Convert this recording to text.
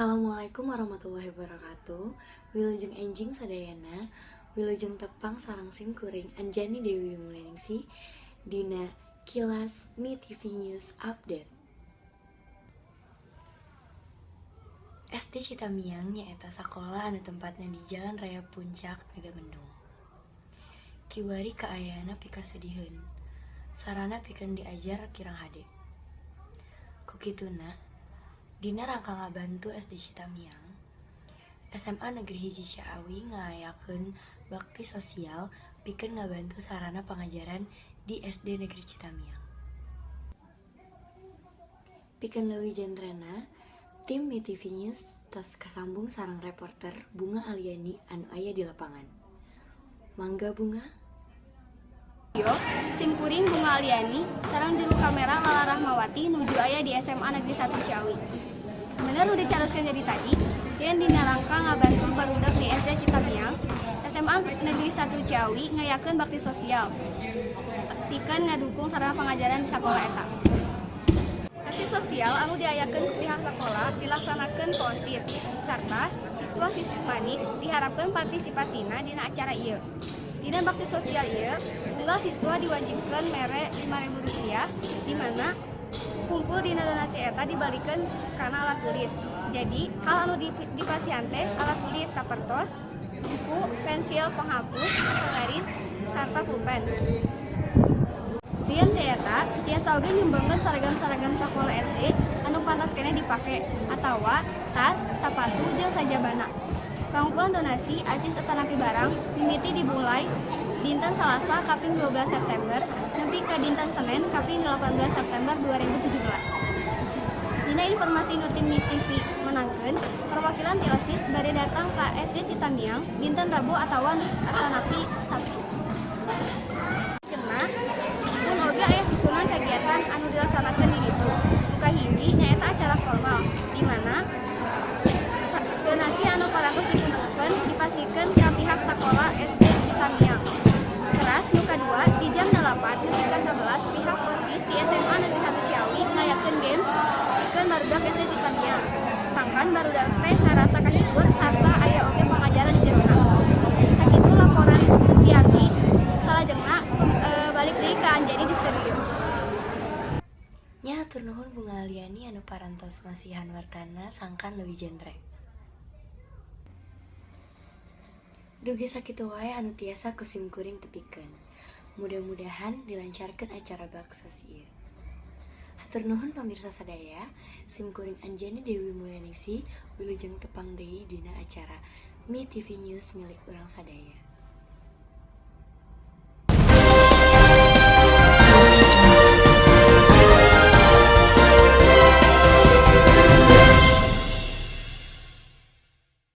Assalamualaikum warahmatullahi wabarakatuh. Wilujeng enjing sadayana, wilujeng tepang sareng simkuring Anjani Dewi Mulyaningsih dina Kilas Mi TV News Update. SD Citamiang nyaeta sakola anu tempatna di Jalan Raya Puncak Megamendung. Kiwari kaayana pika sediheun, sarana pikeun diajar kirang hade. Kukituna dina rangka ngabantu SD Citamiang, SMA Negeri Hiji Ciawi ngayakeun bakti sosial pikeun ngabantu sarana pangajaran di SD Negeri Citamiang. Pikeun leuwih jentrena, tim Mi TV News tos kasambung sareng reporter Bunga Aliani anu aya di lapangan. Mangga Bunga. Simkuring Bunga Aliani sareng juru kamera Lala Rahmawati nuju aya di SMA Negeri 1 Ciawi. Bener udah dicaroskeun jadi tadi, yang dina rangka ngabantu barudak di SD Citamiang, SMA Negeri 1 Ciawi ngayakeun bakti sosial. Pikeun ngadukung sarana pangajaran di sakola eta. Bakti sosial anu diayakeun ku pihak sakola dilaksanakeun ku OSIS, sarta siswa-siswi manik diharapkeun partisipasina dina acara ieu. Dina bakti sosial ieu, unggal siswa diwajibkeun mere Rp5.000, di mana kumpul dina donasi eta dibalikeun kana alat tulis. Jadi, hal anu dipasihan teh alat tulis sapertos, buku, pensil, penghapus, penggaris, sarta pulpen. Dieun teh eta tiasa oge nyumbangkeun saragam-saragam sakola SD anu pantas keneh dipake atawa tas, sapatu, jeung sajabana. Pangumpulan donasi acis atanapi barang mimiti dimulai dinten Salasa kaping 12 September nepi ka dinten Senin kaping 18 September 2017. Dina informasi nu tim Mi TV menangkeun, perwakilan ti OSIS bade datang ka SD Citamiang dinten Rabu atawa atanapi Sabtu. Cenah, pun oge aya susunan kegiatan anu dilaksanakeun di ditu. Nu kahiji nyaeta acara formal, di mana donasi anu parantos dikumpulkeun dipasikeun ka pihak sakola SD Citamiang. Teras nu kadua di jam 8 hingga 11 pihak OSIS di SMA Negeri 1 Ciawi ngayakeun games pikeun barudak SD Citamiang. Sangkan barudak teh ngarasa kahibur sarta aya oge pangajaran di jenna. Sakitu laporan Tiaki. Salajengna balik deui ka Anjani di studio. Nya hatur nuhun Bunga Aliani anu parantos masihan wartana sangkan leuwih jentre. Dugi sakitu wae anu tiasa ku simkuring tepikeun. Mudah-mudahan dilancarkeun acara baksos ieu. Hatur nuhun pamirsa sadaya, simkuring Anjani Dewi Mulyaningsih wilujeng tepang deui dina acara Mi TV News milik urang sadaya.